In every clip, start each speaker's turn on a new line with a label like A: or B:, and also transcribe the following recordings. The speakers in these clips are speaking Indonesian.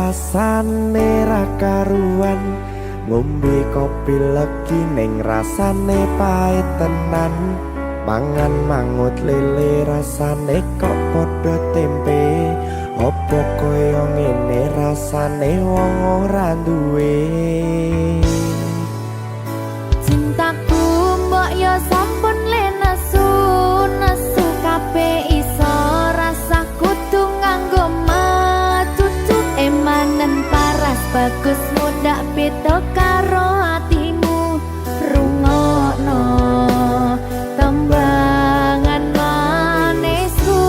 A: rasane ra karuan, ngombe kopi legi ning rasane pahit tenan, mangan mangut lele rasane kok padha tempe, opo koyo ngene rasane wong ora duwe.
B: Cintaku mbok yo sampun le nesu kabeh iso rasa kudu nganggo matutu emanen paras bagus mudak beda karo atimu rungokno tembangan manisku.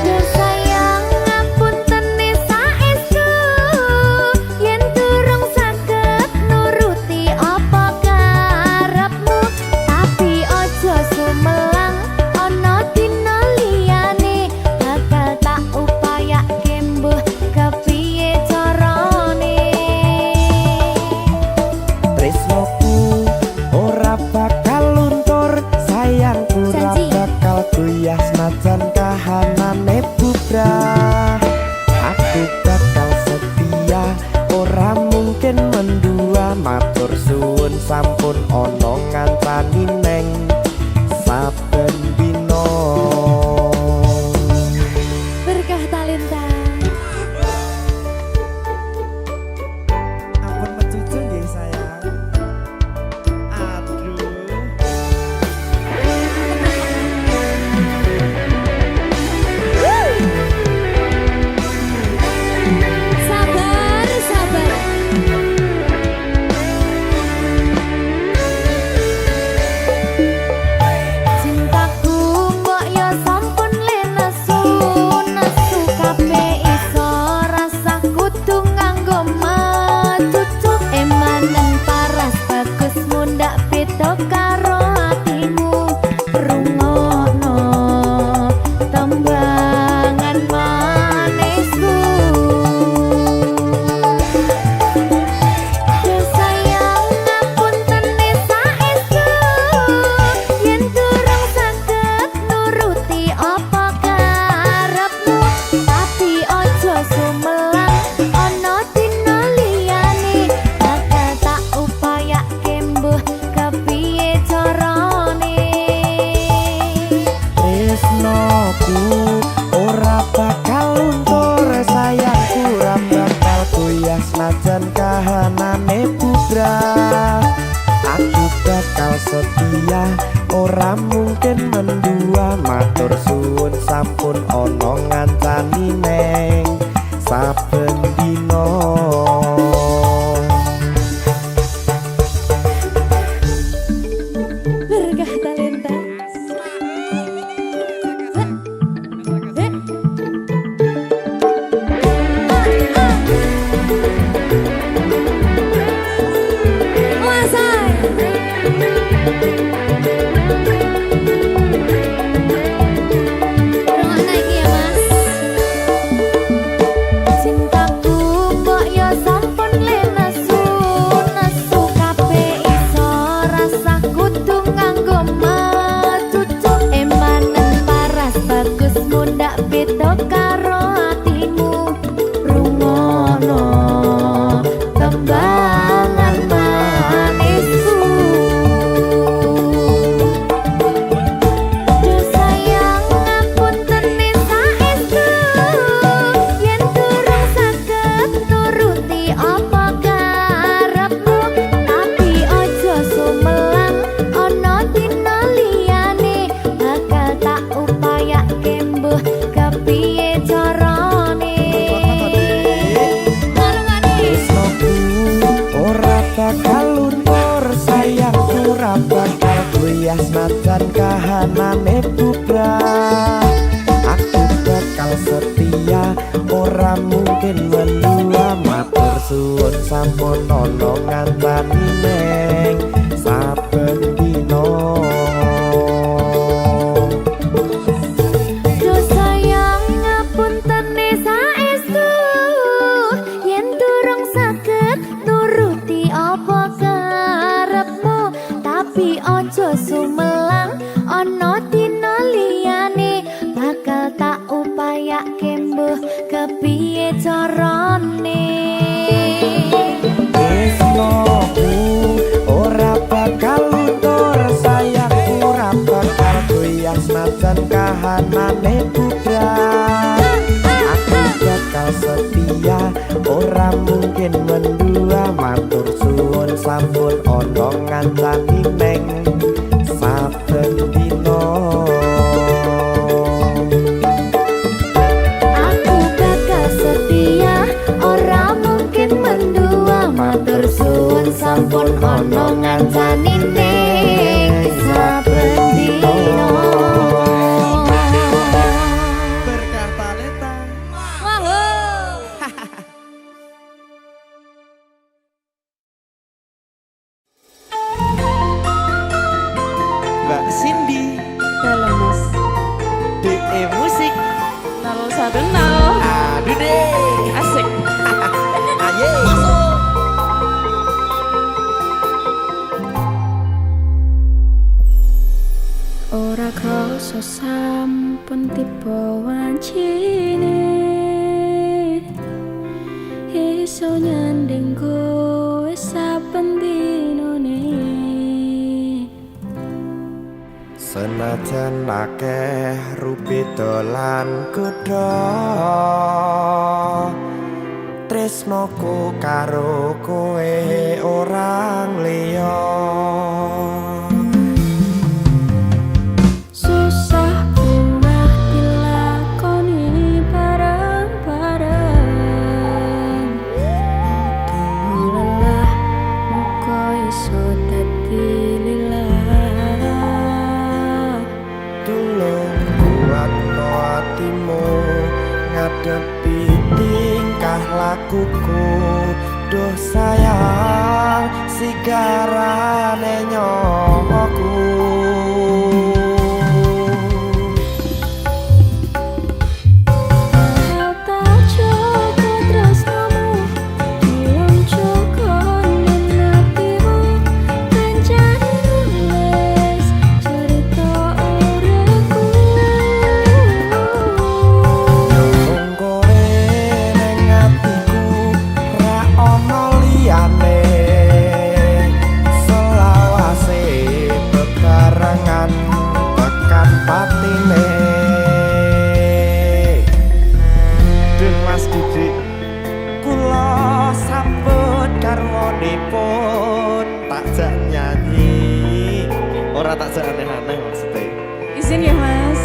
B: Duh sayang ngapunten saestu yen durung saged nuruti apa karepmu, tapi ojo sumelang ana dina liyane bakal tak upayake mbuh kepiye carane.
A: Tresnoku ora bakal luntur, sayangku ora bakal goyah senajan kahanane bubrah. Aku bakal setia, ora mungkin mendua, matur suwun sampun ana ngancani neng saben dina.
B: Berkah talenta.
A: Ampun mecucu nggih sayang. Aduh.
B: Sabar, sabar. Cintaku mbok yo sampun le nesu kabeh iso rasa kudu nganggo matutu emanen paras bagus mundak beda karo atimu rungokno tembangan manisku. Duh sayang ngapunten saestu yen durung saged nuruti apa karepmu, tapi ojo sumelang ana dina liyane bakal tak upayake mbuh kepiye carane.
A: Tresnoku ora bakal luntur, sayangku ora bakal goyah senajan kahanane bubrah. Aku bakal setia, ora mungkin mendua, matur suwun sampun ana ngancani neng saben dina.
B: Berkah talenta. Cintaku mbok yo sampun le nesu kabeh iso rasa kudu nganggo matutu emanen paras bagus mundak beda karo atimu rungokno tembangan manisku. Duh sayang ngapunten saestu yen durung saged nuruti apa karepmu, tapi ojo sumelang ana dina liyane bakal tak upayake mbuh kepiye carane.
A: Tresnoku ora bakal luntur, sayangku ora bakal goyah senajan kahanane bubrah. Aku bakal setia, ora mungkin mendua, matur suwun sampun ana ngancani neng saben dina.
B: Duh sayang ngapunten saestu yen durung saged nuruti apa karepmu, tapi ojo sumelang ana dina liyane bakal tak upayake
A: senajan kahanane bubrah. Aku bakal setia, ora mungkin mendua. Matur suwun sampun ana ngancani neng saben dina.
B: Aku bakal setia, ora mungkin mendua. Matur suwun sampun ana ngancani ning saben dina.
A: Berkah talenta. Mbak Cindy,
C: Dalam mas
A: DE Musik.
C: 010.
A: Aduh deh.
C: Asik.
A: Aye. Masuk.
C: Ora krasa sampun tiba wancine iso nyanding kowe saben dinane.
A: Senajan akeh rupita lan kudha, tresnoku karo kowe orang liya.
C: Susah pernah dilakoni bareng-bareng. Tunggu lelah muka iso dadi lilah.
A: Tulung kuatno atimu ngadepi tingkah lakuku. Duh sayang sigarane nyawaku.
C: Kau tak cukup tresnamu, tolong cukup ning hatimu. Kancane nulis cerita uripku.
A: Nyambung kowe ning atiku, ra ono liyane. Selawase bebarengan tekan patine. Duh Mas Didik, kula sambut garwanipun takjak nyanyi. Ora takjak aneh-aneh maksudnya.
C: Izin ya mas.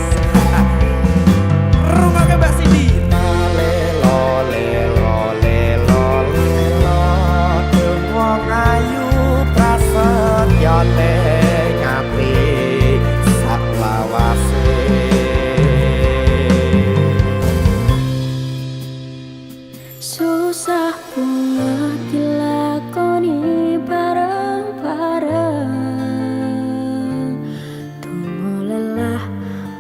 A: Rumah Mbak Cindy. Lelo lelo lelo lelo, wong ayu prasetyane ngati sak lawase.
C: Susah bunga dilakoni bareng-bareng. Tunggu lelah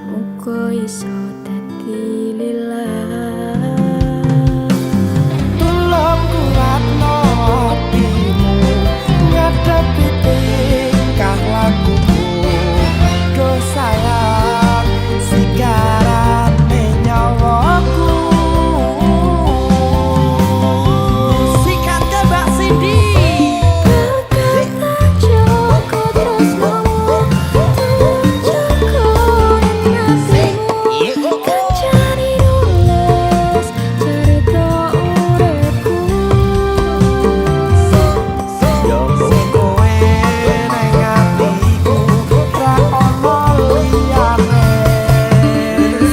C: muka iso dadi lilah.
A: Tulung kuatno atimu ngadepi tingkah lakuku. Duh sayang sigarane nyawaku. Sikat ke Mbak Cindy.
C: Tak cukup tresnamu, tolong cukup ning hatimu. Kancane nulis cerita uripku.
A: Nyambung kowe ning atiku, ra ono liyane.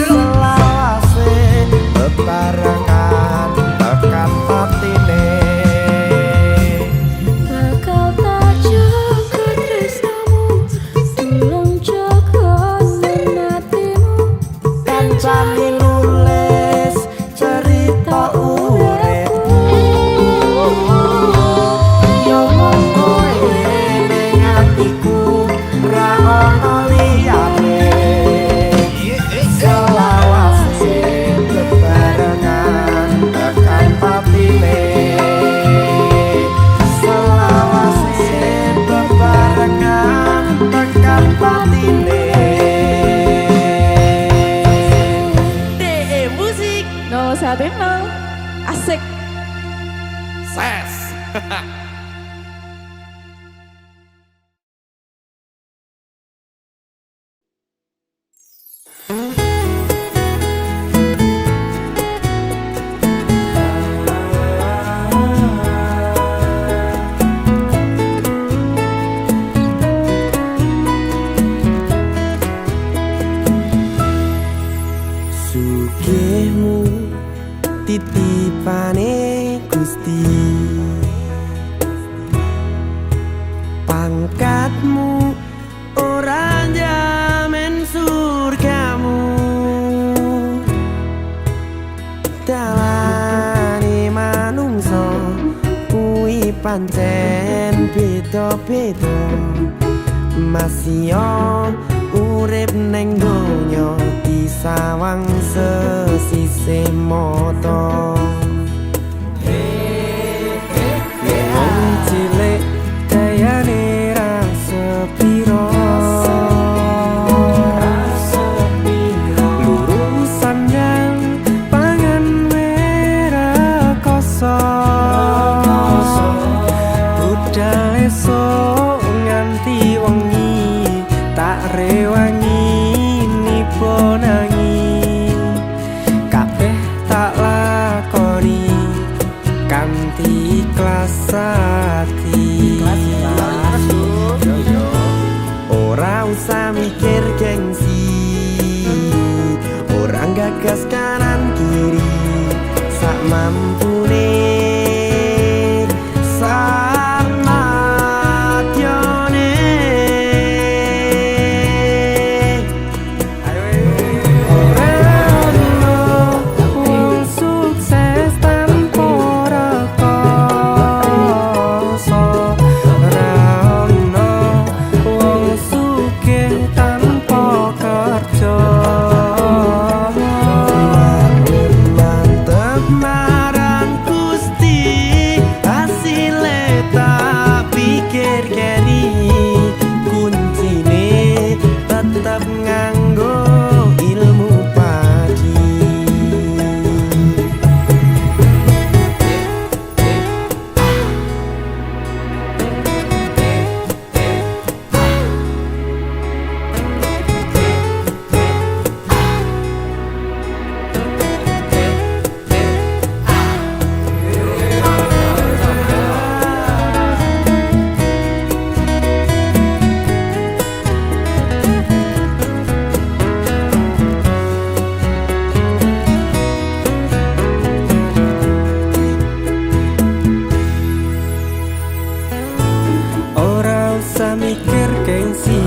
A: Selawase bebarengan tekan patine.
C: Bakal tak cukup tresnamu, tolong cukup ning hatimu.
A: Kancane nulis cerita uripku. Nyambung kowe ning atiku, ra ono liyane. Selawase bebarengan tekan patine. Selawase bebarengan tekan patine. DE Musik
C: 010. Asik.
A: Ses. titipane Gusti. Pangkatmu ora jamin surgamu, dalane manungsa kuwi pancen beda-beda. Masih urip neng donya disawang sesisih mata. Wong cilik dayane ra sepiro, lurusan yang pangan merah kosong, budal esok nganti wengi tak rewangi nipo nangi. Kabeh tak lakoni kanthi ikhlas ati, ora usah mikir gengsi, ora gagas kanan kiri, sak mampune mikir gengsi,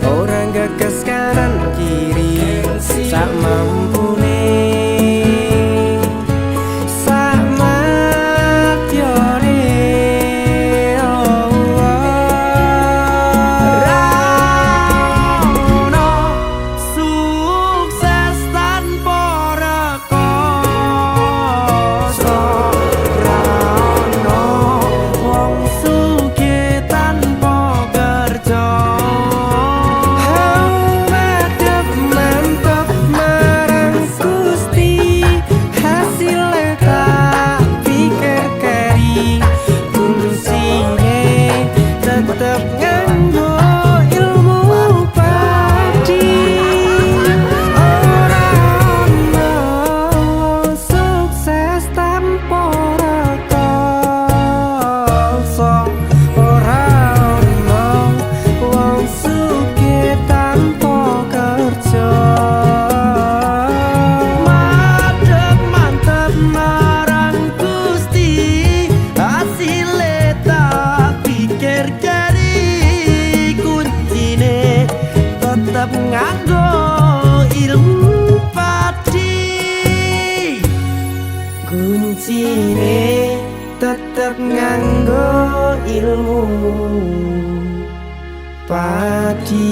A: orang gagas kanan kiri, sak mampune, sak matyone. Rano sukses tanpa rekoso, rano wong sugih tanpa kerja. Mantep marang Gusti, hasilnya tak pikir keri, kunsine tetep nganggo ilmu padi. Ora ono sukses tanpa rekoso, ora ono wong sugih tanpa kerja. Mantep marang Gusti, hasilnya tak pikir keri, kuncine tetep nganggo ilmu padi. Kuncine tetep nganggo ilmu padi.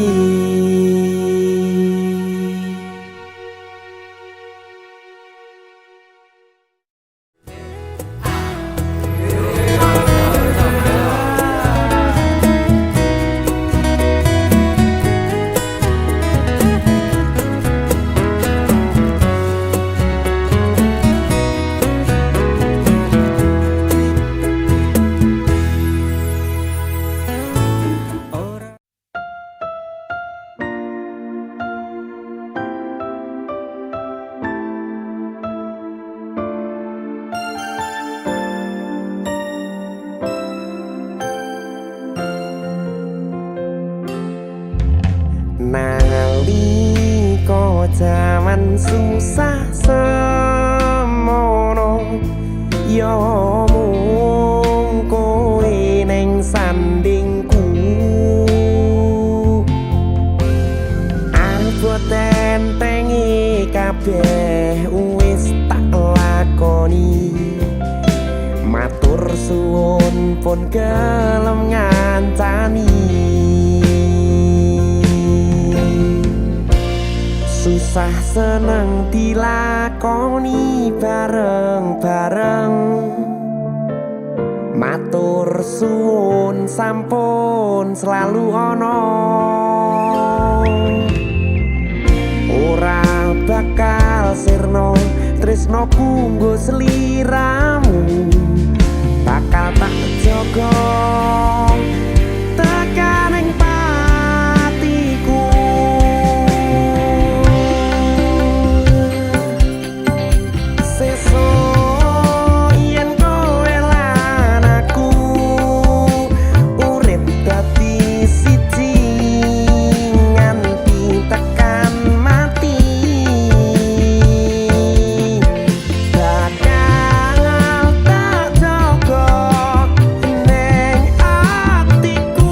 A: Nalika jaman susah kabeh wis tak lakoni. Matur suwun pun gelem ngancani. Susah seneng dilakoni bareng-bareng. Matur suwun sampun selalu ono. Ora bakal sirno tresnoku nggo sliramu. Bakal tak jaga tekan ing patiku. Sesuk yen kowe lan aku urip dadi siji nganti tekan mati. Bakal tak jaga ning atiku,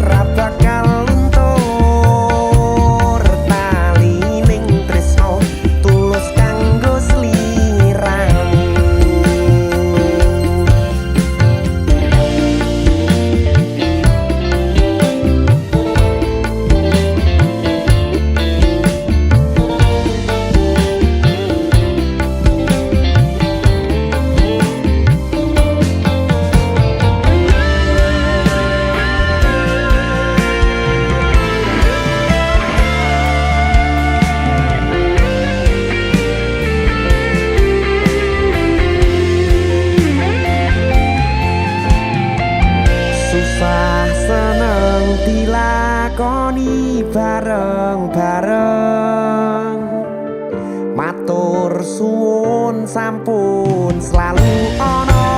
A: ra bakal luntur tali ning tresno tulus kanggo sliramu. Susah seneng dilakoni bareng-bareng. Matur suwun sampun selalu ono.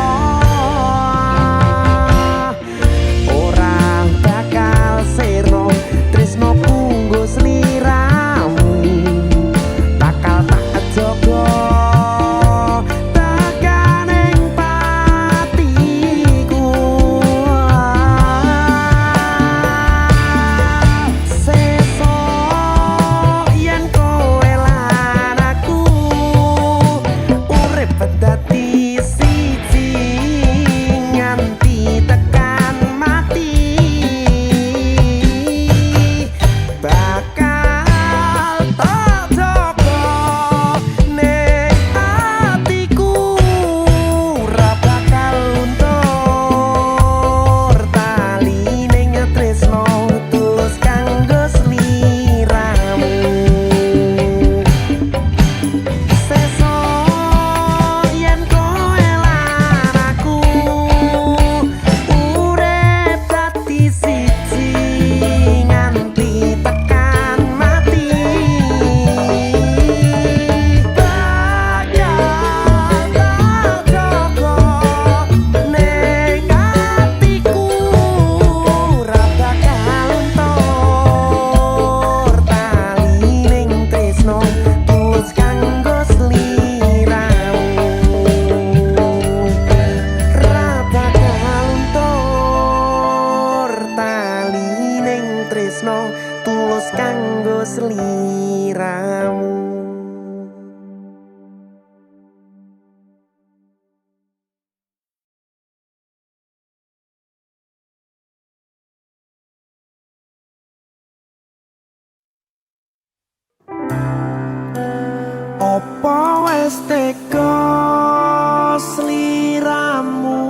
A: Ora bakal sirno tresnoku nggo sliramu. Bakal tak jaga tekan ing patiku. Sesuk yen kowe lan aku urip dadi siji nganti tekan mati. Bakal tak jaga ning atiku, ra bakal luntur tali ning tresno tulus kanggo sliramu. Sesuk yen kowe lan aku urip dadi siji nganti tekan mati. Bakal tak jaga ning atiku, ra bakal luntur tali ning tresno tulus kanggo sliramu. Ra bakal luntur tali ning tresno tulus kanggo sliramu. Apa wis teka sliramu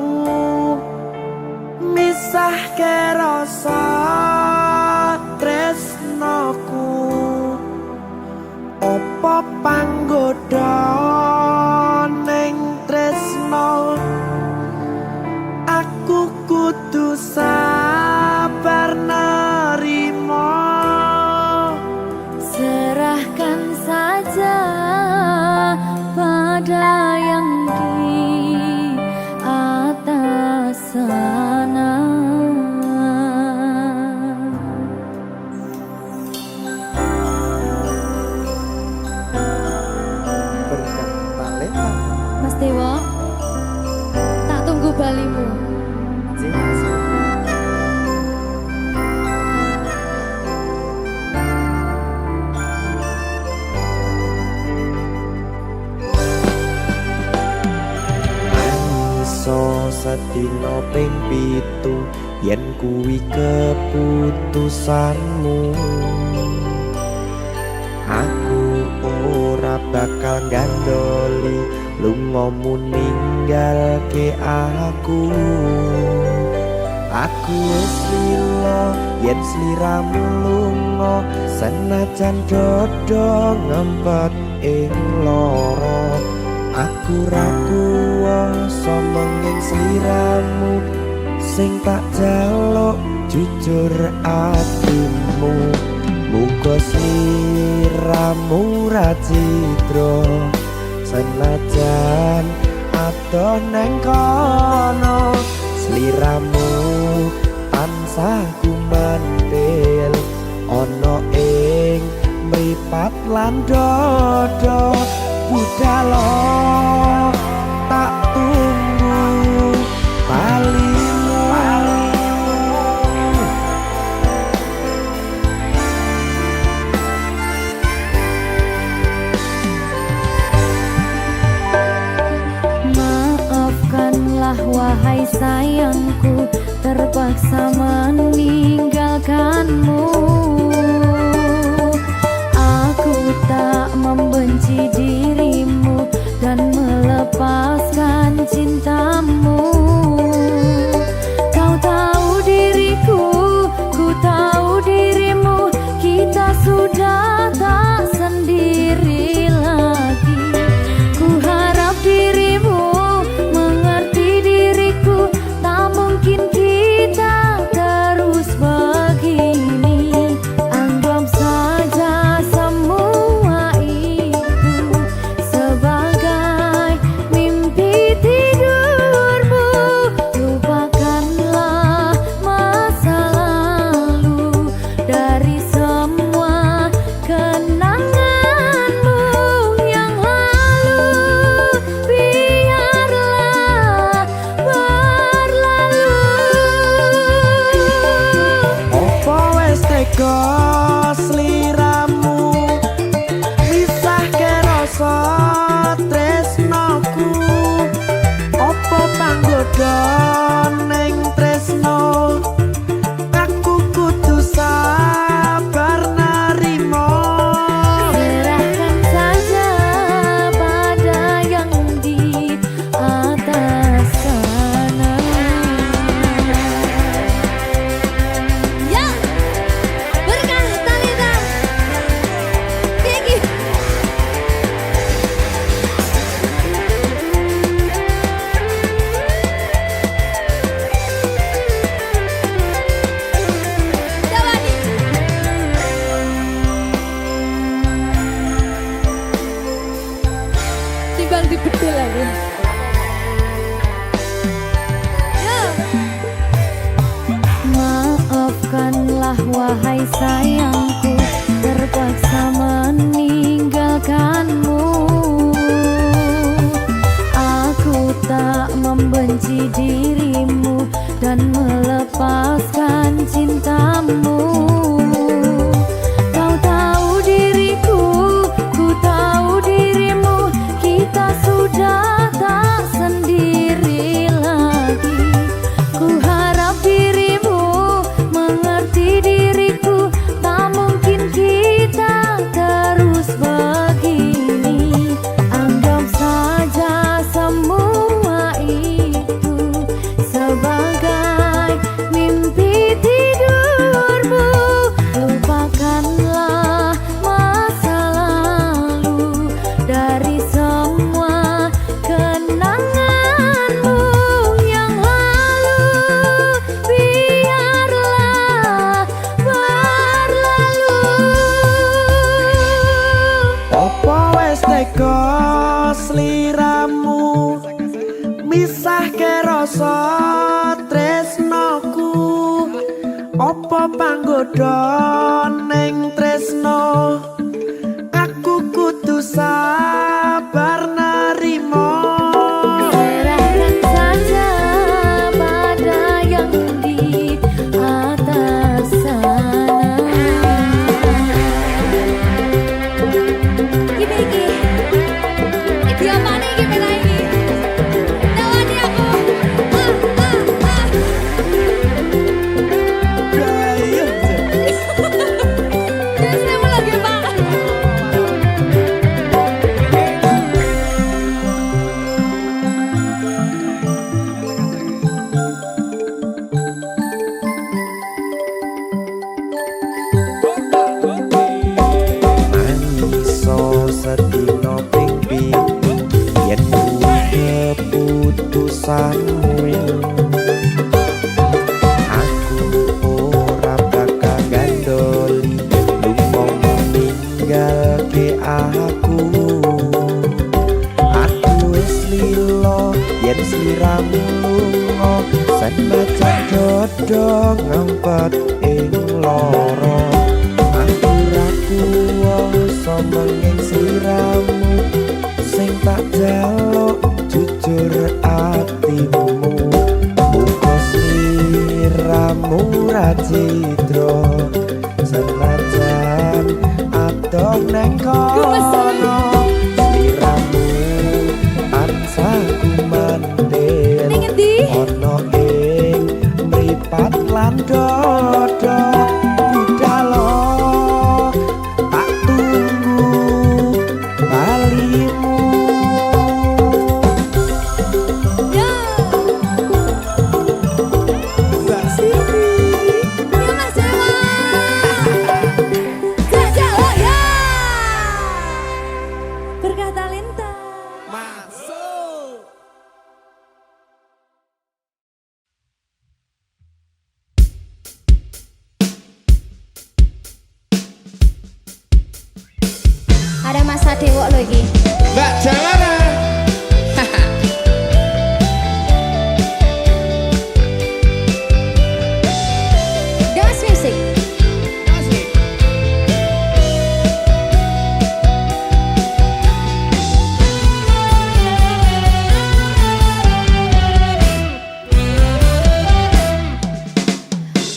A: misahke rasa tresnoku? Apa panggoda ning tresno? Aku kudu sabar nerima.
B: Serahkan saja pada yang di atas sana.
A: Berkat talenta
B: Mas Dewa, tak tunggu balimu.
A: sadina ping pitu yen kuwi keputusanmu. Aku ora bakal gandoli lungamu ninggalke aku. Aku wis lila yen sliramu lunga senajan dodo ngempet ing lara. Aku ra kuwasa menging sliramu sing tak jaluk jujur atimu. Muga sliramu ra citra senajan adoh neng kono. Sliramu tansah gumantil ana ing mripat lan dodo. Budhalo tak tunggu balimu.
B: Maafkanlah wahai sayangku, terpaksa meninggalkanmu. Aku tak membenci dirimu dan melepaskan cintamu. Kau tahu diriku, ku tahu dirimu, kita sudah tak sendiri lagi. Ku harap dirimu mengerti diriku, tak mungkin kita terus begini. Anggap saja semua itu sebagai mimpi tidurmu. Lupakanlah masa lalu dari semua kenanganmu yang lalu. Biarlah berlalu.
A: Apa wis tega sliramu misahke rasa tresnoku? Apa panggoda ning tresno? Aku kudu sabar narimo.
B: Serahkan saja pada yang di atas sana. Ya, berkah Talita. Gigi. Coba nih. Timbang dibedil lagi. Maafkanlah wahai sayangku, terpaksa meninggalkanmu. Aku tak membenci dirimu dan melepaskan cintamu. Kau tahu diriku, ku tahu dirimu, kita sudah tak sendiri lagi. Ku harap dirimu mengerti diriku, tak mungkin kita terus begini. Anggap saja semua itu sebagai mimpi tidurmu. Lupakanlah masa lalu dari semua kenanganmu yang lalu. Biarlah berlalu.
A: Apa wis tega sliramu misahke rasa tresnoku? Apa panggoda ning tresno? Aku kudu sabar narimo.
B: Serahkan saja pada yang di atas sana. Gini. Iki apa nih gimana ini? Tawani aku.
D: samuil. Aku ora bakal gandoli lunga ninggalke aku. Aku wis lilo yen sliramu lunga sen macan dodo ngempet ing loro. Aku ra kuwasa menging sliramu sing tak jaluk jujur atimu. Muga sliramu ra citra senajan adoh neng kono. Sliramu tansah kumandel
C: Ning endi?
D: ana ing mripat lan dodo. Budalo tak tunggu balimu.
C: Ya.
D: Mbak Siti
C: Ya Mas Dewa. Jajak oh ya. Berkah talenta.
D: masuk.
C: Ada Mas Dewa lagi.
D: Mbak Jamara.
C: Gas Music.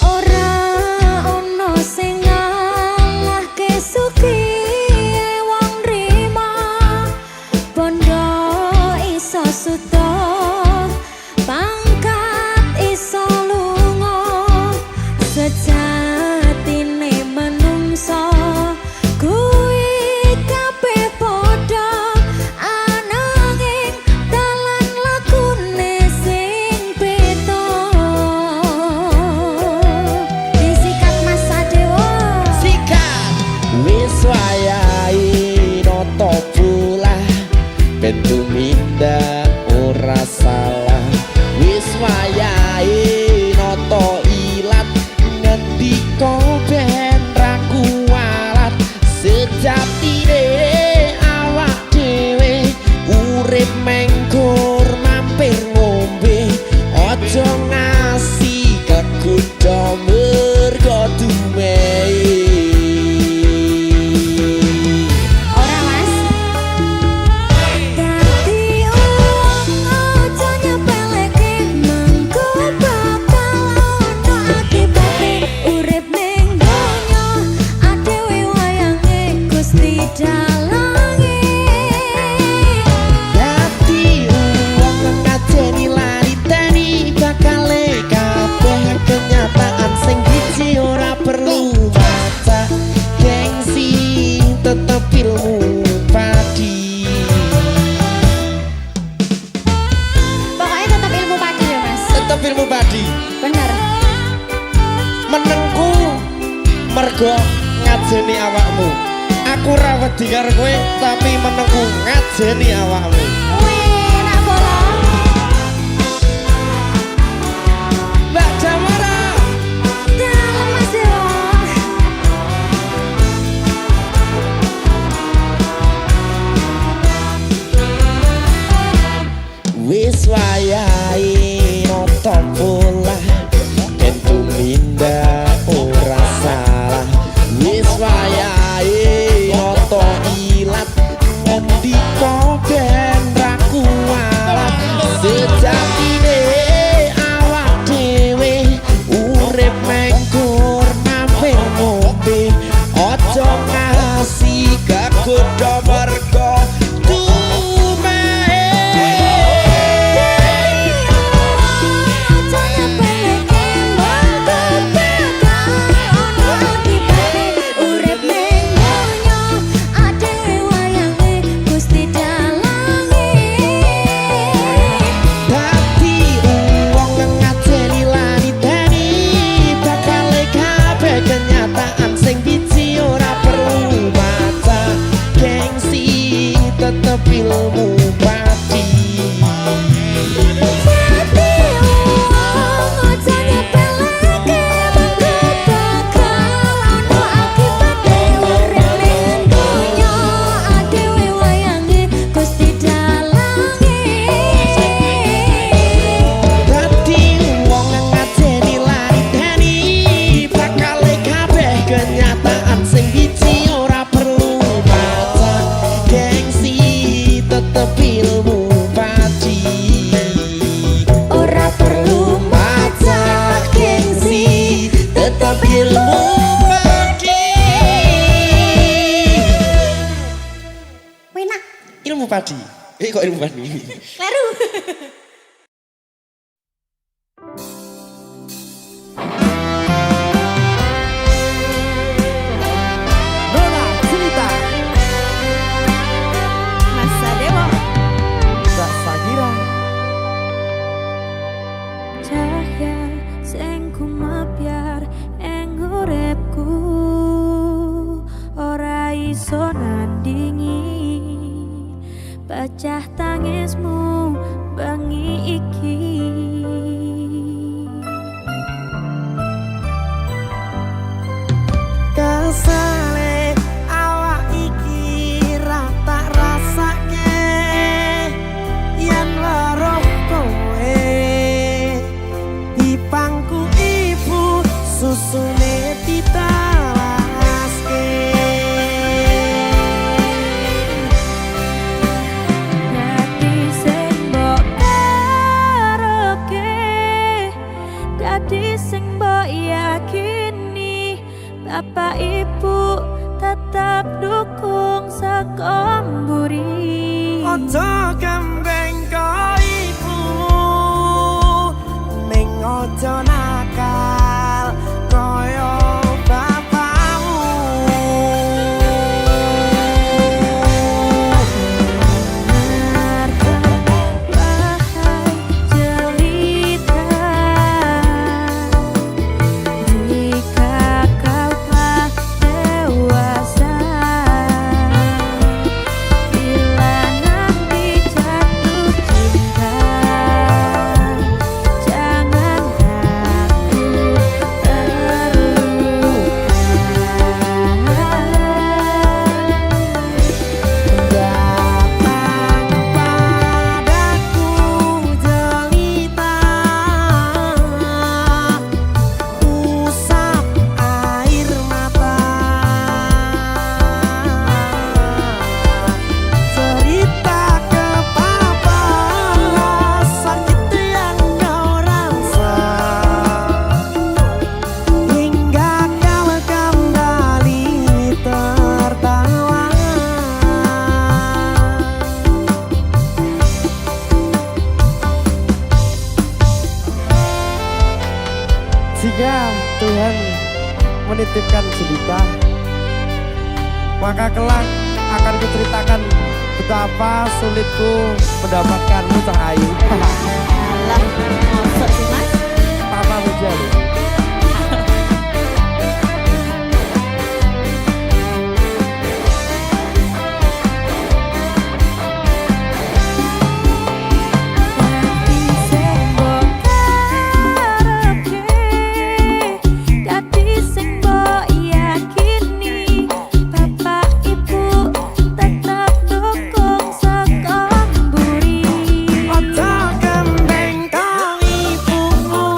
C: Ora ono sing ngalahke sukihe wong rima. Bondo iso suta, pangkat iso lunga. Sejatine menungsa kuwi kabeh padha, ananging dalan lakune sing beda. Disikat Mas Sadewa.
D: Sikat wis wayahe noto pula ben tumindak ora salah. Wis wayahe noto ilat ngendika ben ra kuwalat. Sejatine awak dhewe urip mengkur mampir ngombe. Aja ngasih kegodha mergo dumei.
C: Ora Mas. Dadi wong aja nyepeleke, mengko bakal ono akibate. Urip ning donya adewe wayange Gusti dalange.
D: Dadi wong ngajeni lari teni bakale kabeh kenyataan sing biji ora perlu maca gengsi tetep ilmu padi.
C: Pokoknya tetap ilmu padi ya Mas.
D: Tetep ilmu padi.
C: Bener.
D: Menengku mergo ngajeni awakmu. Aku ra wedi karo kowe tapi menengku ngajeni awakmu.
C: Wih, nak bola.
D: Mbak Jamara.
C: Dalam Mas Dewa.
D: Wis wayahe noto pula ben tumindak ora salah. Wis wayahe noto ilat ngendika ben ra kuwalat. Sejatine awak dhewe urip mengkur mampir ngombe. Aja ngasih kegodha mergo dumei.
C: Aja nyepeleke, mengko bakal ono akibate. Urip ning donya adewe wayange Gusti dalange.
D: Dadi wong ngajeni lani teni bakale kabeh kenyataan sing biji ora perlu maca gengsi tetep ilmu padi. tetep ilmu padi.
B: Ora perlu
D: Maca gengsi tetep ilmu padi.
C: Enak.
D: Ilmu padi. Kok ilmu padi?
C: Kleru.
A: Nona cerita
B: masa dewa
A: Mbak Sagira.
B: cahya sing kumapyar ing uripku ora iso nandingi pecah tangismu bengi iki.
A: Kesale awak iki ra tak rasake yen weruh kowe di pangku ibu susune ditalaske.
B: Dadi sing mbok karepke, dadi sing mbok yakini, bapak ibu tetap dukung saka mburi.
A: Ojo gembeng ko ibu ning ojo nakal koyo bapakmu.
B: Wahai jelita, jika kau telah dewasa, bila nanti jatuh cinta, jangan aku terluka.
A: Datang padaku jelita, usap air mata, cerita ke papa sakit yang kau rasa, hingga kau kembali tertawa. Jika Tuhan menitipkan jelita, maka kelak akan kuceritakan betapa sulitku mendapatkanmu Cahayu.
B: Alah, mosok sih mas?
A: Papa hujan.
B: Dadi sing mbok karepke, dadi sing mbok yakini, bapak ibu tetap dukung saka mburi.
A: Ojo gembeng kau ibumu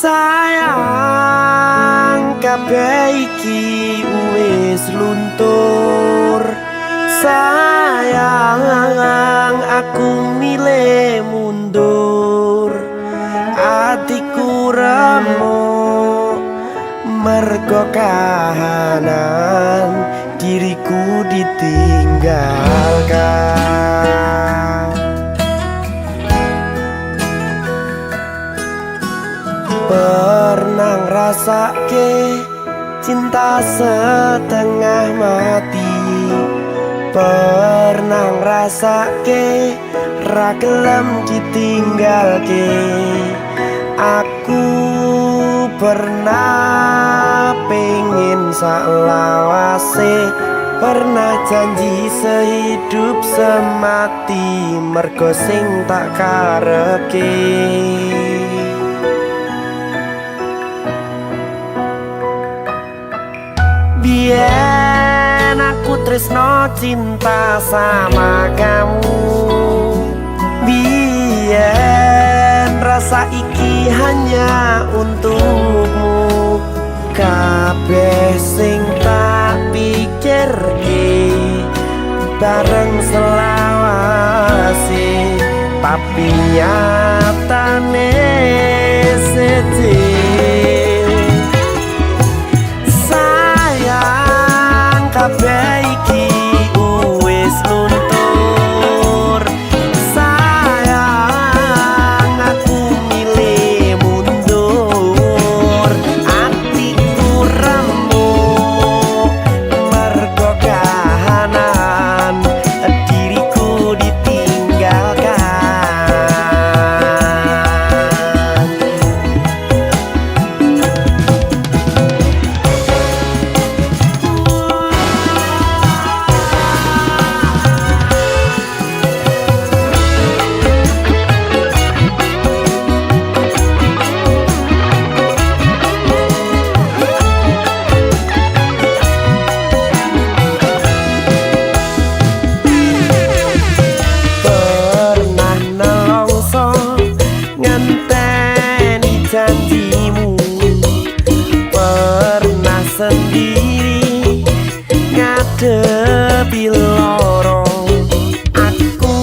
A: Sayang kabeh iki wis luntur. Sayang aku milih mundur. Atiku remuk mergo kahanan, diriku ditinggalkan. Pernah ngrasake cinta setengah mati. Pernah ngrasake ra gelem ditinggalke. Aku pernah pengen saklawase, pernah janji sehidup semati mergo sing tak karepke. Biyen aku tresno cinta sama kamu. Biyen rasa iki hanya untukmu. Kabeh sing tak pikirke bareng selawase, tapi nyatane sedih. Kabeh iki wis luntur. Sayang aku milih mundur. Atiku remuk mergo kahanan, diriku ditinggalkan. Janjimu pernah sendiri ngadepi lorong. Aku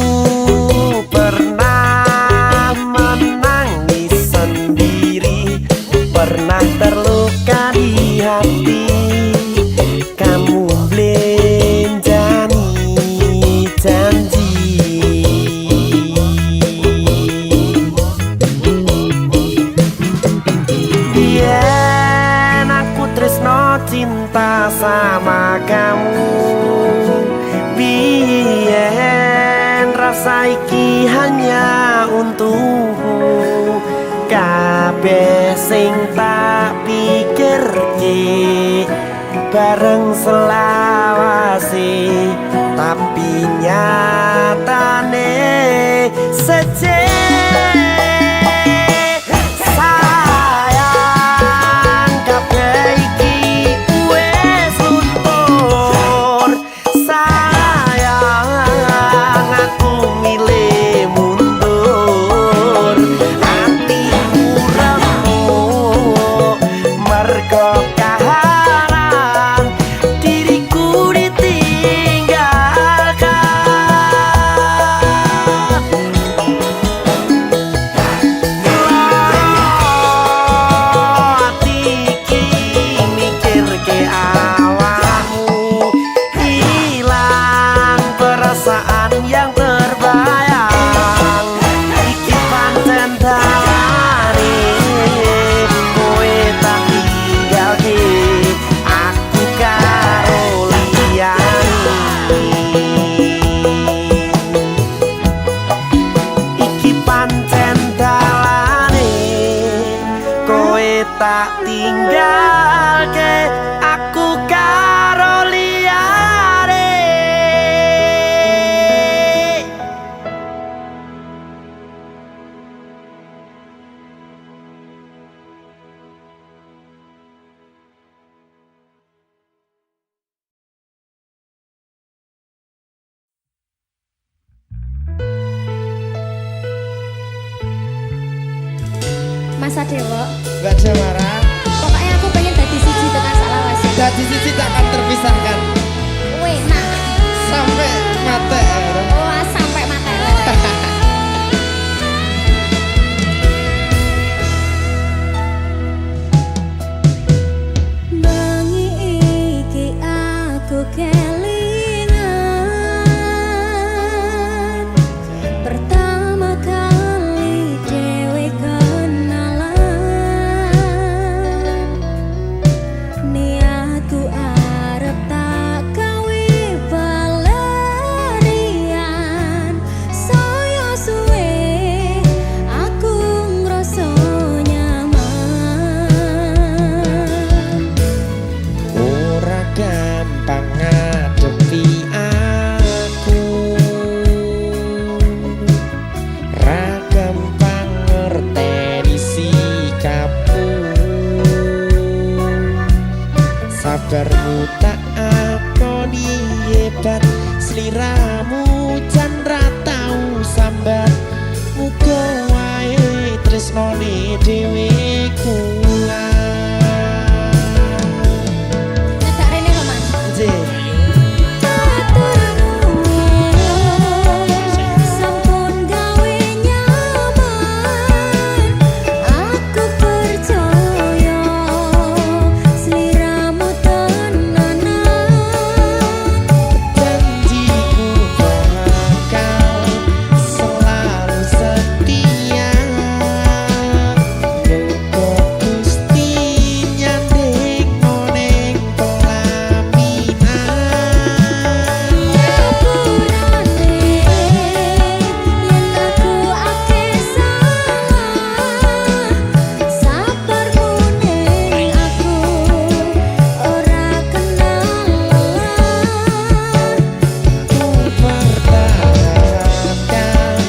A: pernah menangis sendiri, pernah terluka di hati. Kamu belenjani janji. Cinta sama kamu. Biyen rasa iki hanya untukmu. Kabeh sing tak pikirke bareng selawase, tapi nyatane sedih. Tak tinggalke aku karo liyane.
C: Mas Mas Adewo.
D: Mbak Jamara.
C: Pokoknya aku pengen dadi siji tekan Salawasi.
D: Dadi siji tak akan terpisahkan.
C: Wih, nah.
D: Sampai mati.
C: Wah, sampai mati. Bengi iki aku kelingan pertama kali dewe kenalan. Niatku arep tak gawe pelarian, saya suwe aku ngrasa nyaman.
D: Ora gampang ngadepi aku, ra gampang ngerteni sikapmu. Sabarmu tak akoni hebat, sliramu jan ra tau sambat. Muga wae tresnone dhewe kuat.
C: Nyedak rene lho, Mas.
D: Jeh.
C: Atur nuwun, sampun gawe nyaman. Aku percaya sliramu tenanan.
D: Janjiku bakal selalu setia. Muga Gusti nyandingno ning pelaminan.
C: Nyepurane yen aku akeh salah, sabarmu ning aku ora kenal lelah.
D: Pertahankan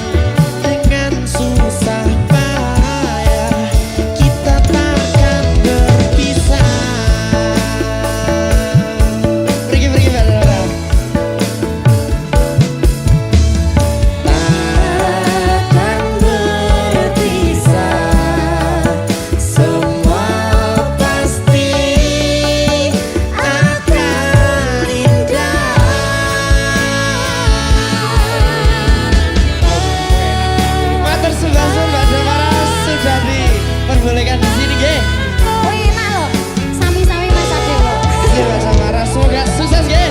D: dengan susah payah, kita takkan berpisah. Pergi Bella. Takkan berpisah, semua pasti akan indah. Matur sembah Mbak Jamara sudah diperbolehkan di sini, nggih.
C: Oh enak lho, sami-sami Mas Adewo.
D: Nggih, Mbak Jamara, semoga sukses, nggih.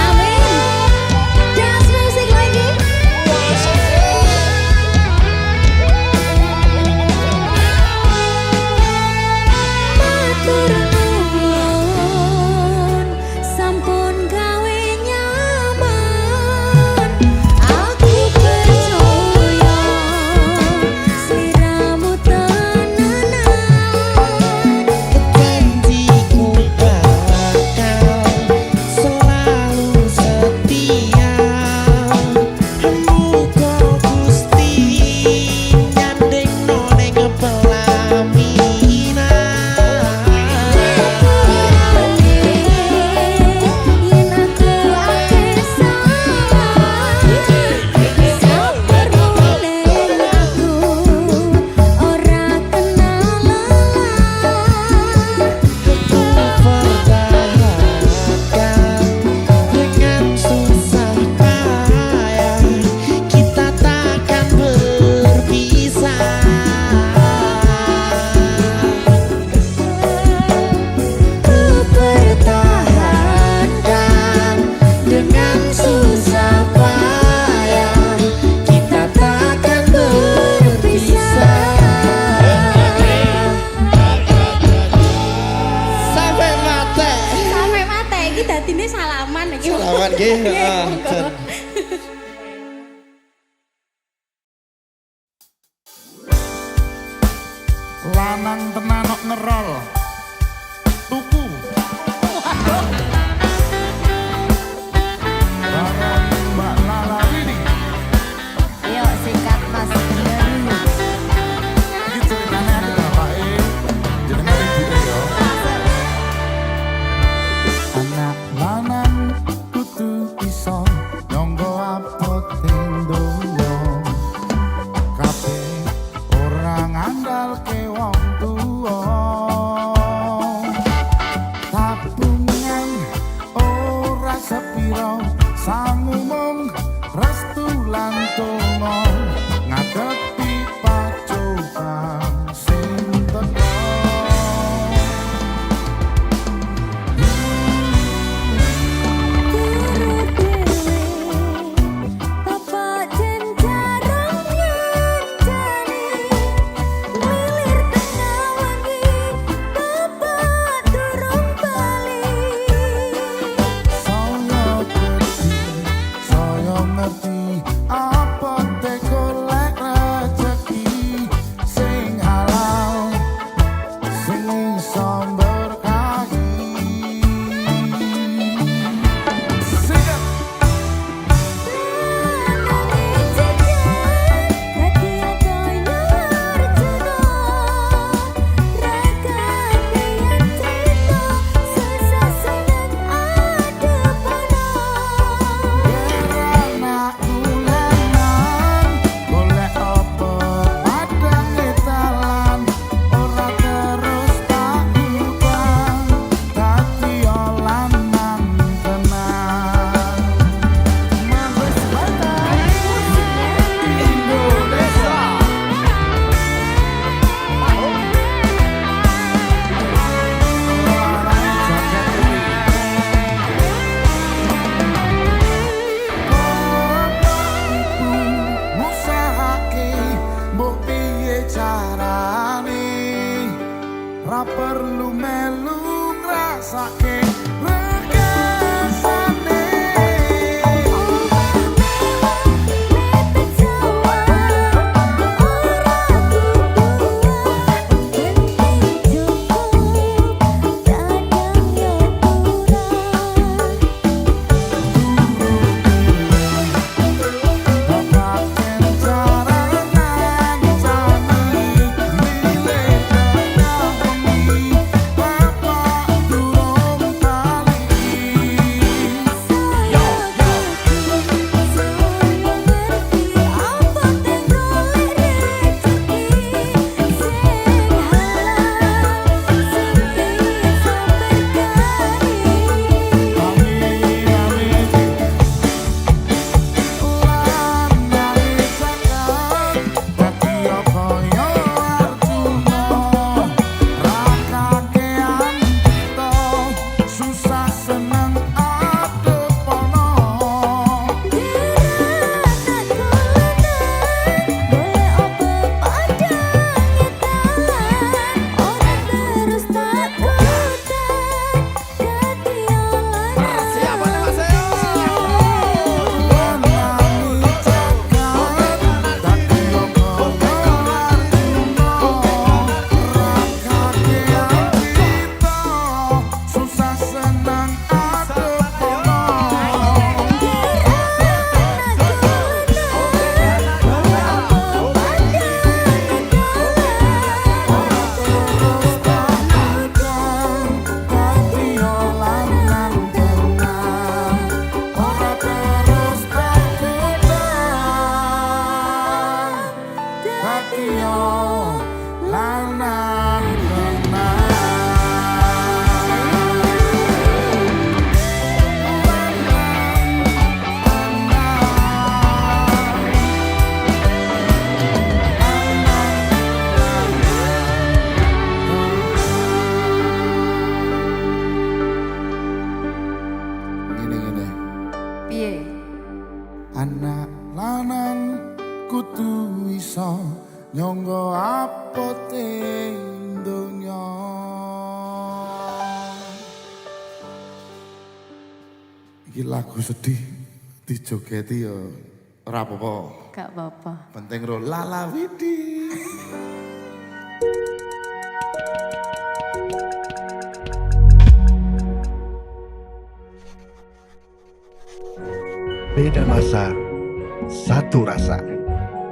C: Amin. Dance music lagi. Matur nuwun, sampun gawe nyaman. Aku percaya sliramu tenanan.
D: Janjiku bakal selalu setia. Muga Gusti nyandingno ning pelaminan.
C: Yen aku akeh salah, sabarmu ning aku ora kenal lelah.
D: Pertahankan dengan susah payah, kita takkan berpisah. Ku pertahankan dengan susah payah, kita takkan berpisah. Sampai mati.
C: Sampai mate iki dadine salaman iki.
D: Salaman nggih, heeh.
C: monggo.
E: Lanang tenan kok ngerol tuku barang Mbak Lala Wini.
C: Yuk sikat Mas Gendari.
E: Iki ceritane ada bapake jenenge ibuke yo. Anak lanang kudu iso nyangga apoting donya. Kabeh ora ngandalke wong ora perlu melu ngrasake regasane. Anak lanang kudu iso nyangga apote donya. Iki lagu sedih dijogeti ya ora apa-apa.
B: Gak apa-apa.
E: Penting ro lalawidi.
F: Beda masa, satu rasa.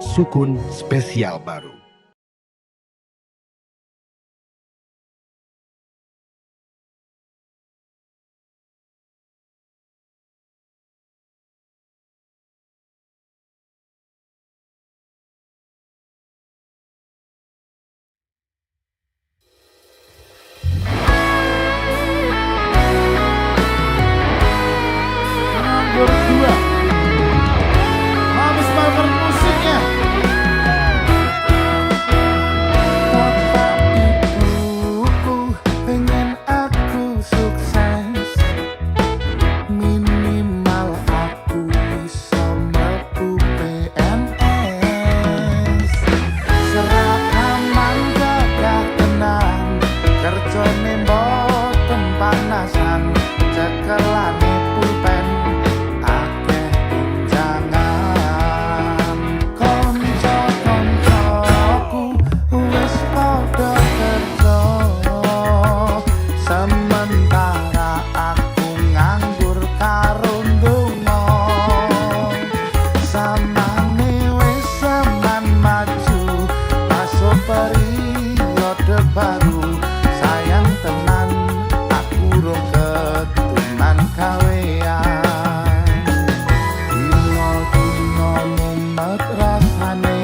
F: Sukun spesial baru.
E: Berdua habis makan musiknya. Bapak ibuku pengen aku sukses, minimal aku bisa mlebu PNS. Serakaman gagah tenang, kerjane mboten panasan, cekelane pulpen akeh tunjangan. Kanca-kancaku wis padha kerja, sementara aku nganggur karo ndonga. Samane wis seman maju, masuk periode baru. Sayang tenan aku rong ketuman kawean. Dino-dino mumet rasane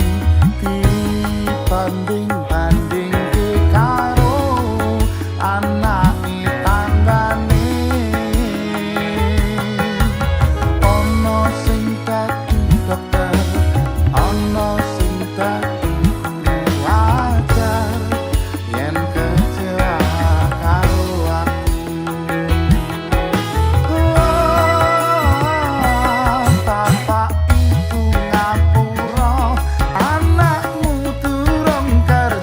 E: dibanding-bandingke karo anake tanggane. Ono sing dadi dokter, ono sing dadi guru ajar, yen kecewa karo aku. Bapak ibu ngapura, anakmu durung kerja.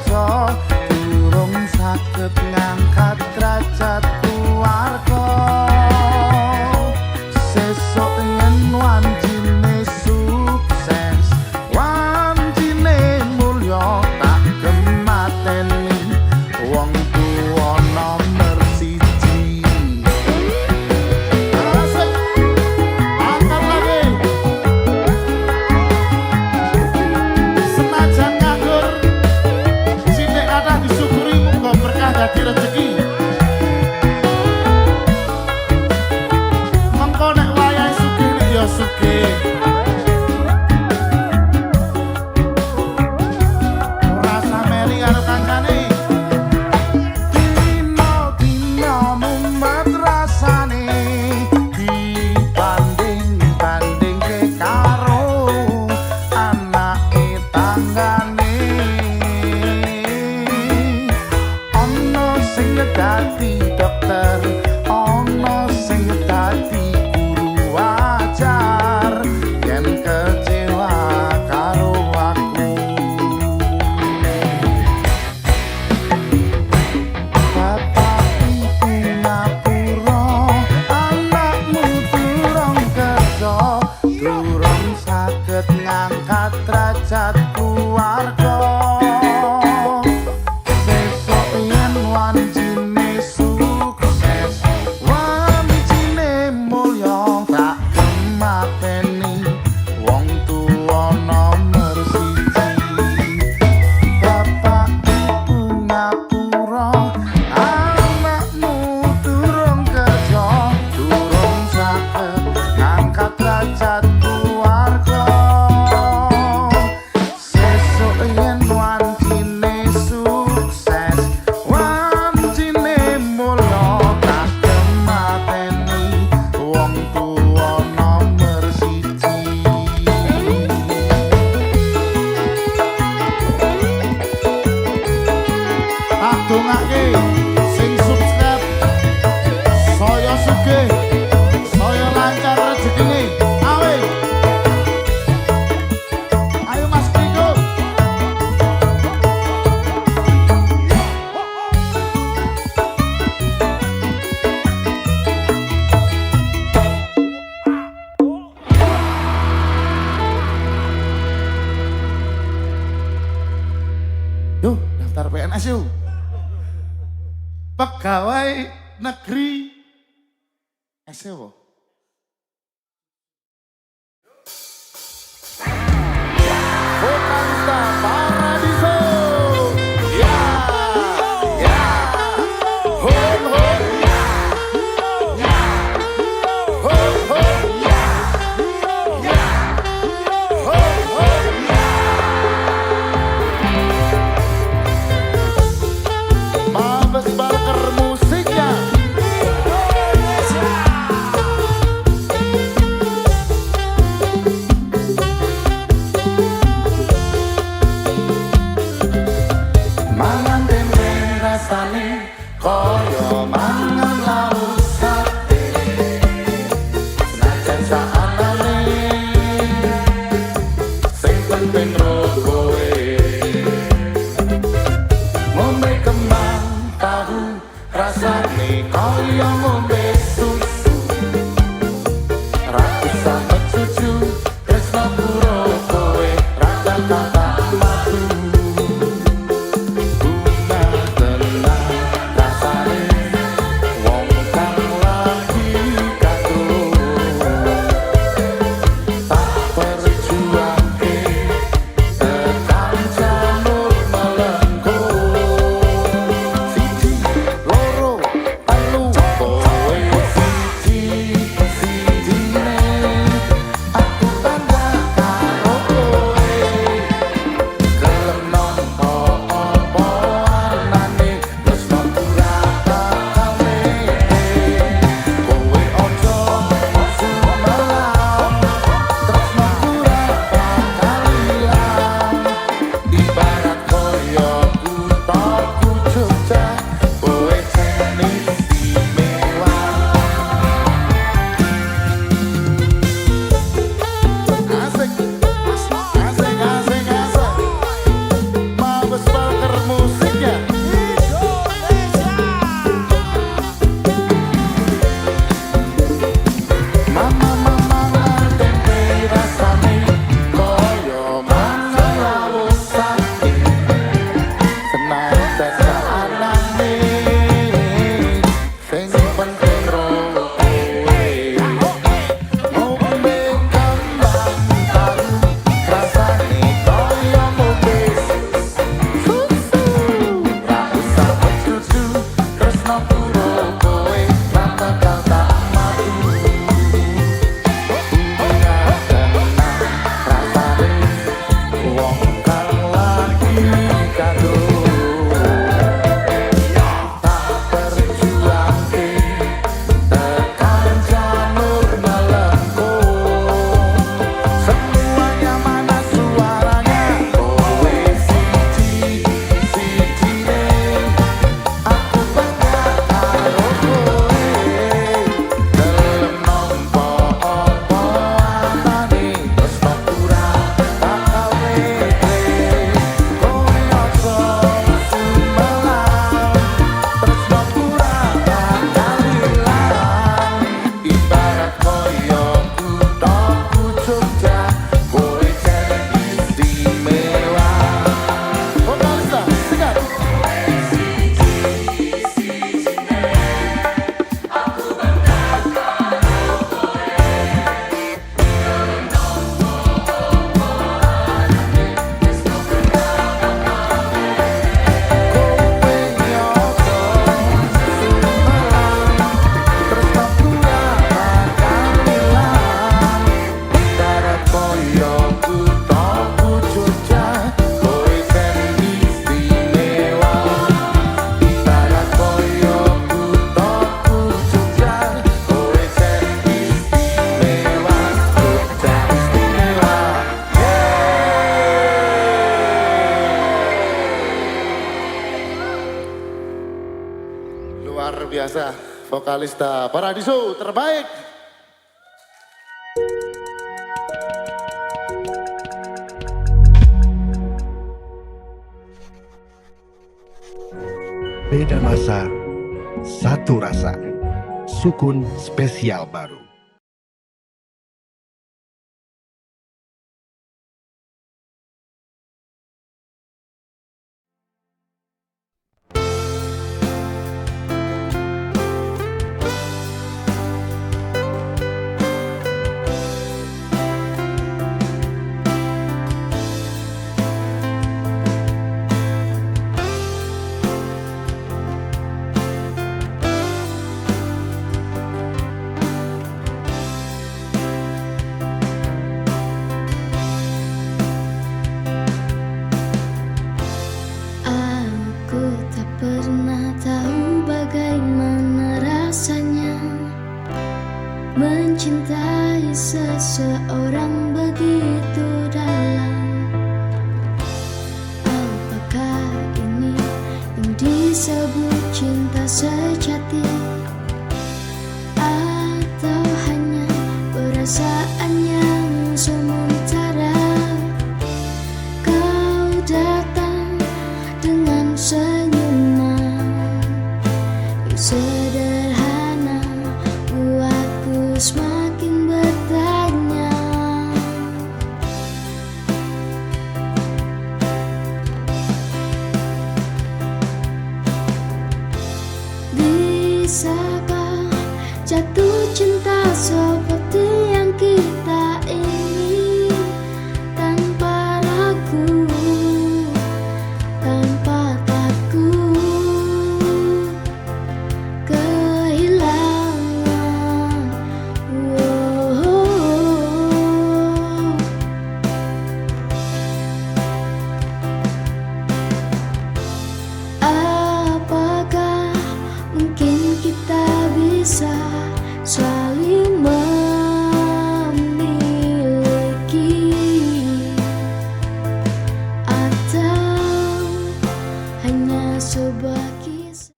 E: dongake sing subscribe saya sugih saya lancar rezekine awe ayo Mas Riko yuk daftar PNS yuk pegawai negeri SEO Vokalista Paradiso ya ya hon hon ya ya hon hon ya ya hon hon Mabes Barker musiknya mangan tempe rasane koyo mangan lauk sate senajan saanane sing penting rokoe ngombe kembang tahu rasane koyo ngombe susu ratusan cucu tresno puro kowe rata kata matu bunga tenang rasane wong kang lagi katro tak perjuangke tekan jalur melengkung siji loro telu luar biasa. Vokalista Paradiso terbaik.
F: Beda masa, satu rasa. Sukun spesial baru.
B: Aku tak pernah tahu bagaimana rasanya mencintai seseorang begitu dalam. Apakah ini yang disebut cinta sejati, atau hanya perasaan yang sementara? Kau datang dengan senyuman yang sederhana, buatku semakin bertanya. Bisakah jatuh cinta seperti yang kita ingin, tanpa ragu, tanpa takut kehilangan? Apakah mungkin kita bisa saling memiliki, atau hanya sebuah kisah?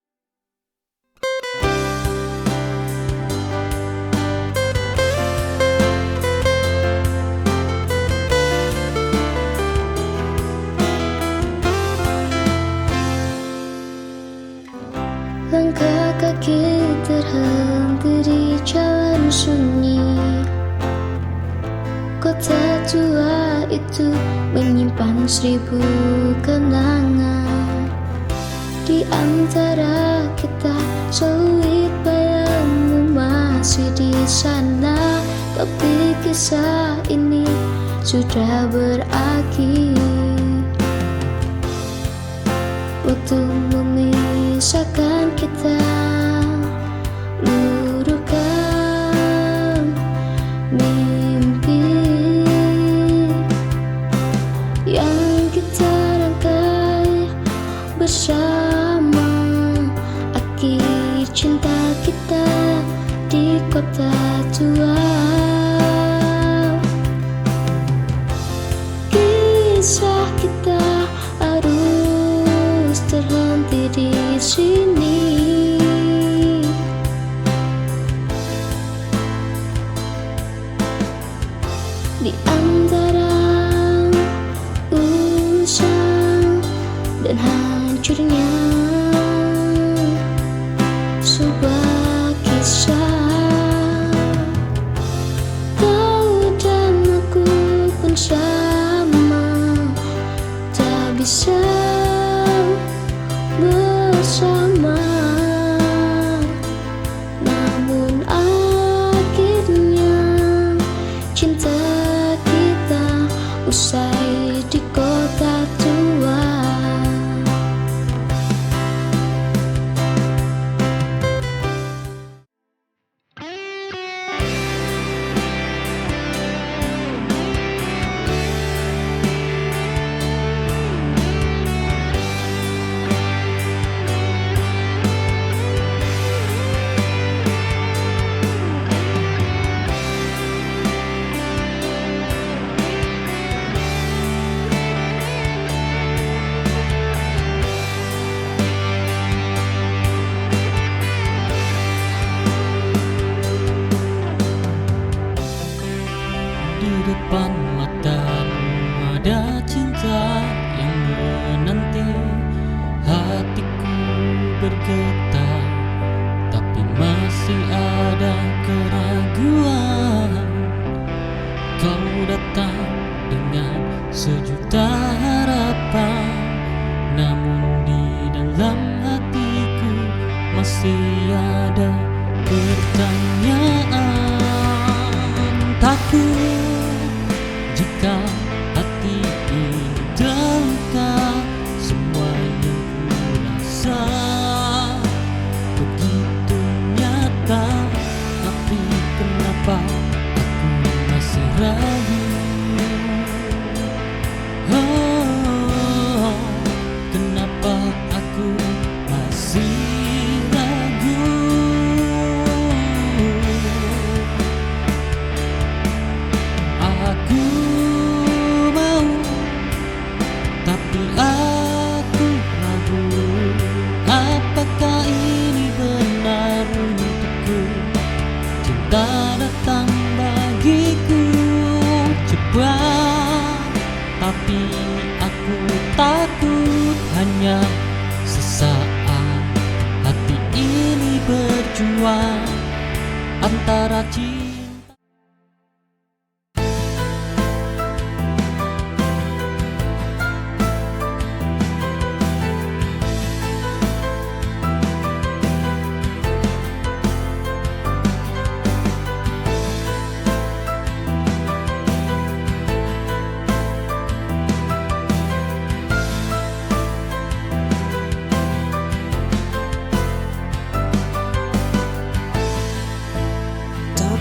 B: Langkah kaki terhenti di jalan sunyi. Kota tua itu menyimpan 1000 kenangan. Di antara kita sulit bayangmu masih di sana, tapi kisah ini sudah berakhir. Waktu memisahkan kita, luruhkan mimpi yang kita rangkai bersama. Akhir cinta kita di kota tua. Kisah kita harus terhenti di sini. Di antara usang dan hancurnya sebuah kisah. Kau dan aku pun sama, tak bisa bersama. Namun akhirnya cinta kita usai di kota tua.
G: hanya sesaat. Hati ini berjuang antara cinta.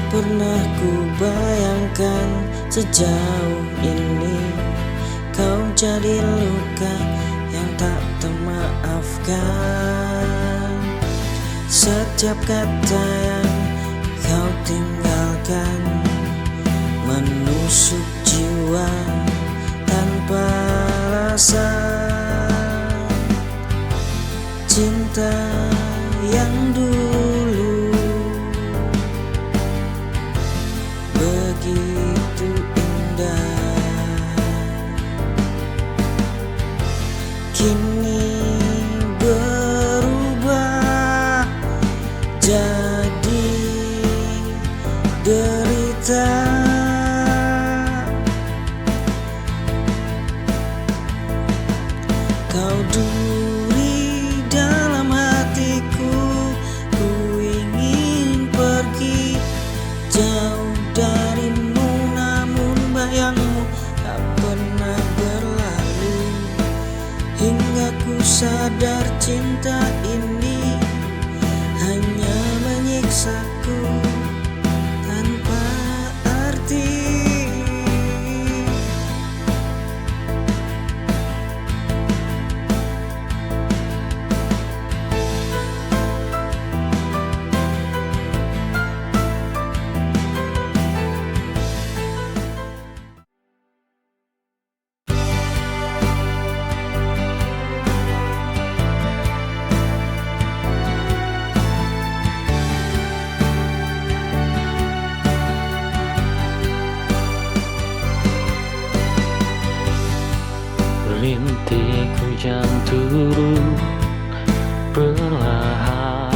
H: Pernah ku bayangkan sejauh ini kau jadi luka yang tak termaafkan. Setiap kata yang kau tinggalkan menusuk jiwa tanpa rasa. Cinta yang dulu begitu indah, kini berubah jadi derita. Kau duri dalam hatiku, ku ingin pergi jauh darimu, namun bayangmu tak pernah berlalu. Hingga ku sadar cinta ini hanya menyiksaku tanpa arti.
G: Rintik hujan turun perlahan,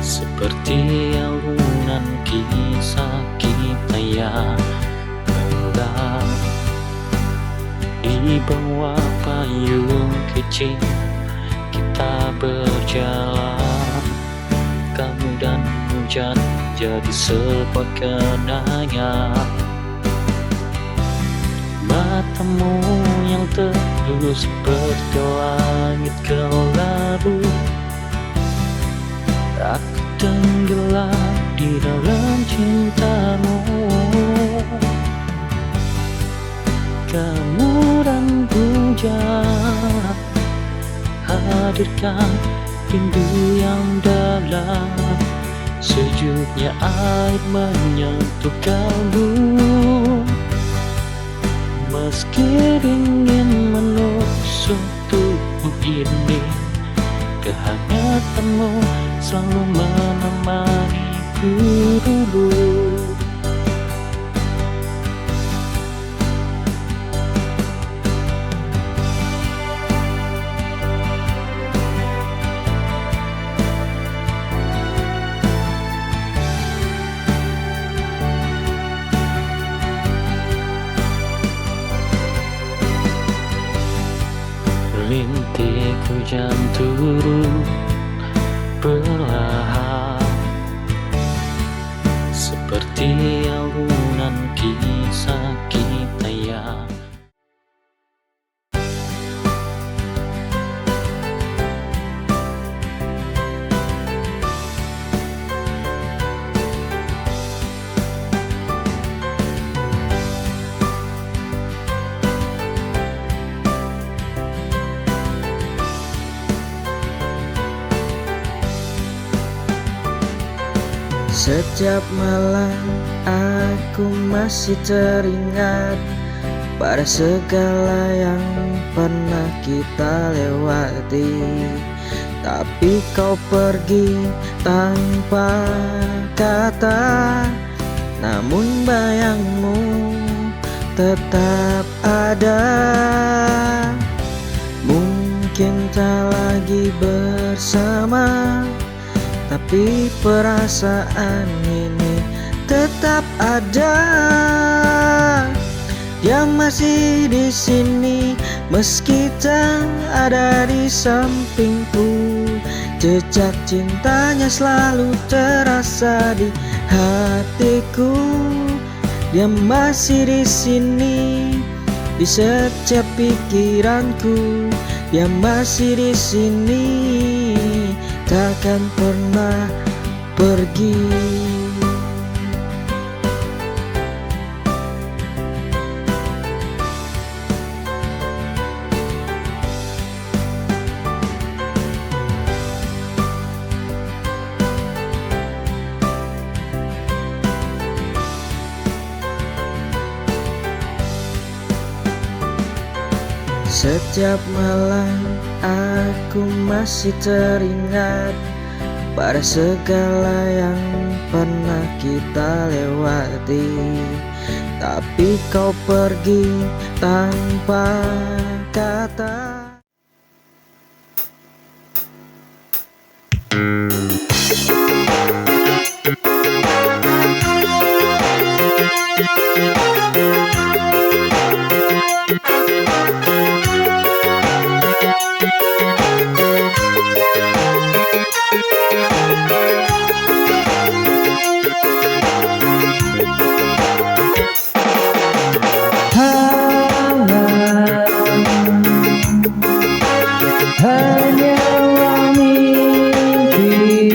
G: seperti alunan kisah kita yang gelap. Di bawah payung kecil kita berjalan, kamu dan hujan jadi sebuah kenangan. Matamu yang terus seperti langit kelabu, aku tenggelam di dalam cintamu. Kamu dan hujan hadirkan rindu yang dalam, sejuknya air menyentuh kalbu. Meski dingin menusuk tubuh ini, kehangatanmu selalu menemaniku dulu. Rintik hujan turun perlahan, seperti alunan kisah kita yang
H: Setiap malam aku masih teringat pada segala yang pernah kita lewati. Tapi kau pergi tanpa kata, namun bayangmu tetap ada. Mungkin tak lagi bersama, tapi perasaan ini tetap ada. Dia masih di sini meski tak ada di sampingku. Jejak cintanya selalu terasa di hatiku. Dia masih di sini di setiap pikiranku. Dia masih di sini, takkan pernah pergi. Setiap malam aku masih teringat pada segala yang pernah kita lewati. Tapi kau pergi tanpa kata.
I: Hanyalah mimpi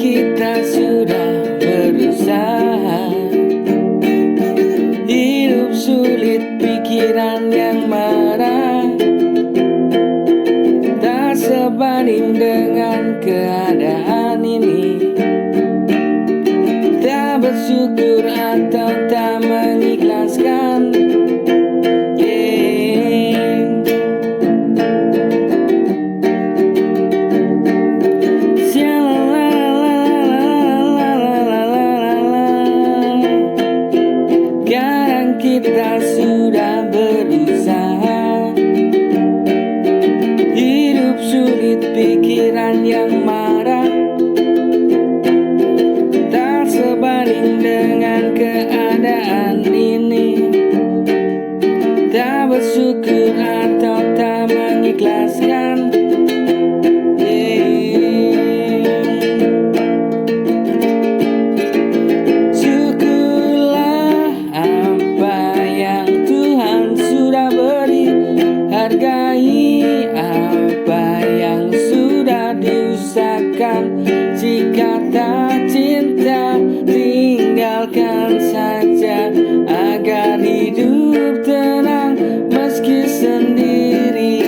H: kita sudah berusaha. Hidup sulit, pikiran yang marah, tak sebanding dengan keadaan ini. Tak bersyukur atau tak mengikhlaskan. Sekarang kita sudah berusaha. Hidup sulit, pikiran yang marah, tak sebanding dengan keadaan ini. Tak bersyukur atau tak mengikhlaskan. Syukurlah apa yang Tuhan sudah beri. Hargai apa yang sudah diusahakan. Jika tak cinta, tinggalkan saja, agar hidup tenang meski sendiri.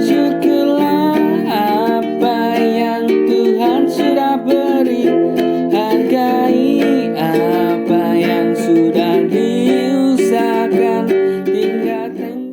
H: Syukurlah apa yang Tuhan sudah beri. Hargai apa yang sudah diusahakan. Tinggalkan.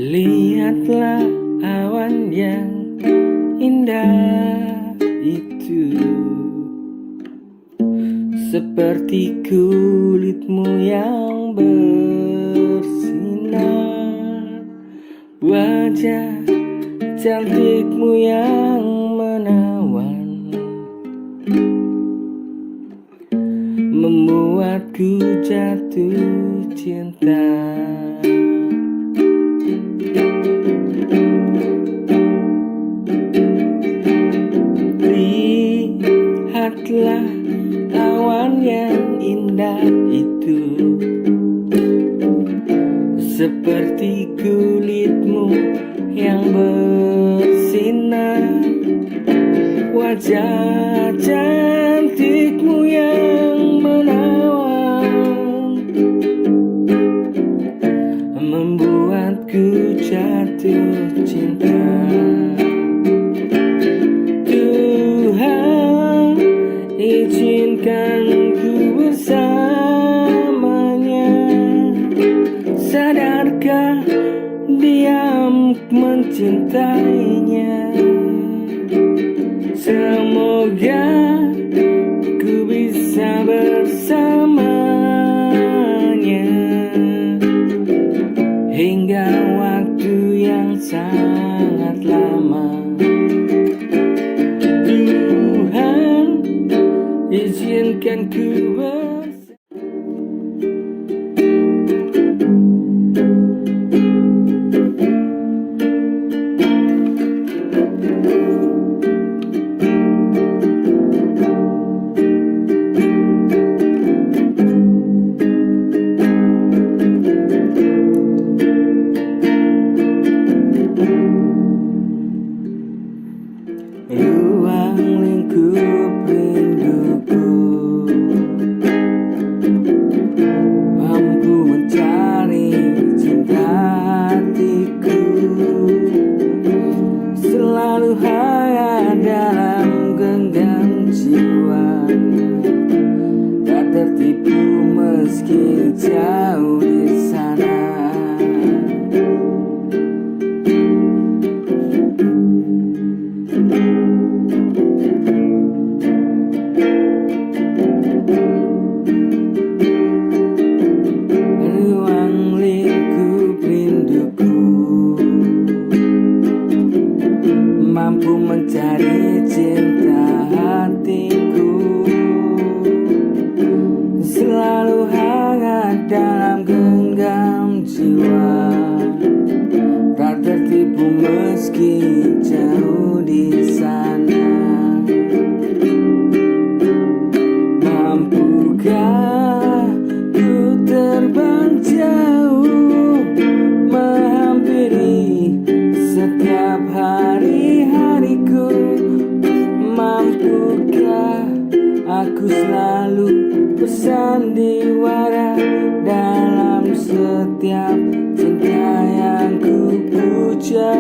H: Lihatlah awan yang indah itu, seperti kulitmu yang bersinar, wajah cantikmu yang menawan, membuatku jatuh cinta. Lihatlah awan yang indah itu, seperti kulitmu yang bersinar, wajah cantikmu yang menawan, ku jatuh cinta. Tuhan izinkan ku bersamanya. Sadarkah dia mencintainya? Semoga ku bisa bersamanya hingga waktu yang sangat lama. Tuhan izinkan ku ruang lingkup rinduku, mampu mencari cinta hatiku, selalu hangat dalam genggam jiwa, tak tertipu meski jauh di sana. Ruang lingkup rinduku, mampu mencari cinta hatiku, selalu hangat dalam genggam jiwa, tak tertipu meski jauh di sana. Mampukah ku terbang jauh, menghampiri setiap hari-hariku? Mampukah aku selalu bersandiwara dalam setiap cinta yang ku puja?